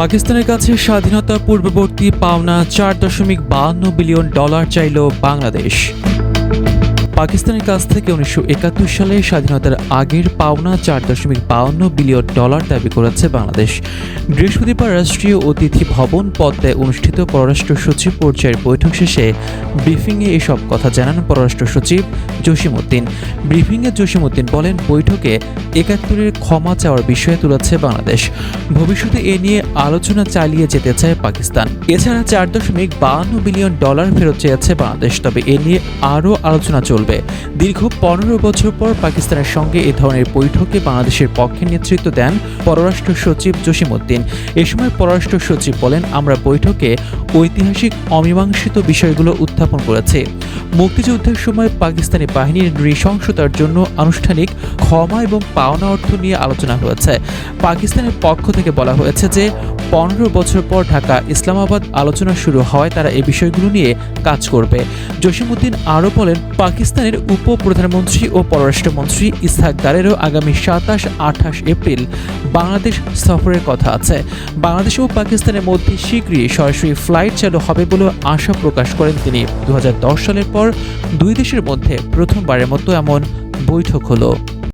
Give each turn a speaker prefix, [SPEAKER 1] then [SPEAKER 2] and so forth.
[SPEAKER 1] পাকিস্তানের কাছে স্বাধীনতা পূর্ববর্তী পাওনা $4.52 বিলিয়ন চাইল বাংলাদেশ। পাকিস্তানের কাছ থেকে 1971 সালে স্বাধীনতার আগের পাওনা $4.52 বিলিয়ন দাবি করেছে বাংলাদেশ। বৃহস্পতিবার রাষ্ট্রীয় অতিথি ভবন পদ্মায় অনুষ্ঠিত পররাষ্ট্র সচিব পর্যায়ের বৈঠক শেষে ব্রিফিংয়ে এসব কথা জানান পররাষ্ট্র সচিব জসিম উদ্দিন। ব্রিফিংয়ে জসিম উদ্দিন বলেন, বৈঠকে 71-এর ক্ষমা চাওয়ার বিষয়ে তুলেছে বাংলাদেশ। ভবিষ্যতে এ নিয়ে আলোচনা চালিয়ে যেতে চায় পাকিস্তান। এছাড়া $4.52 বিলিয়ন ফেরত চেয়েছে বাংলাদেশ, তবে এ নিয়ে আরও আলোচনা চলবে। দীর্ঘ 15 বছর পর পাকিস্তানের সঙ্গে এ ধরনের বৈঠকে বাংলাদেশের পক্ষে নেতৃত্ব দেন পররাষ্ট্র সচিব জসিম উদ্দিন। এ সময় পররাষ্ট্র সচিব বলেন, আমরা বৈঠকে ঐতিহাসিক অমীমাংসিত বিষয়গুলো উত্থাপন করেছি। মুক্তিযুদ্ধের সময় পাকিস্তানি বাহিনীর নৃশংসতার জন্য আনুষ্ঠানিক ক্ষমা এবং পাওনা অর্থ নিয়ে আলোচনা হয়েছে। পাকিস্তানের পক্ষ থেকে বলা হয়েছে যে 15 বছর পর ঢাকা ইসলামাবাদ আলোচনা শুরু হওয়ায় তারা এই বিষয়গুলো নিয়ে কাজ করবে। জসিম উদ্দিন আরও বলেন, পাকিস্তানের উপপ্রধানমন্ত্রী ও পররাষ্ট্রমন্ত্রী ইসহাক দারেরও আগামী 27-28 এপ্রিল বাংলাদেশ সফরের কথা আছে। বাংলাদেশ ও পাকিস্তানের মধ্যে শীঘ্রই সরাসরি ফ্লাইট চালু হবে বলে আশা প্রকাশ করেন তিনি। 2010 সালের পর দুই দেশের মধ্যে প্রথমবারের মতো এমন বৈঠক হলো।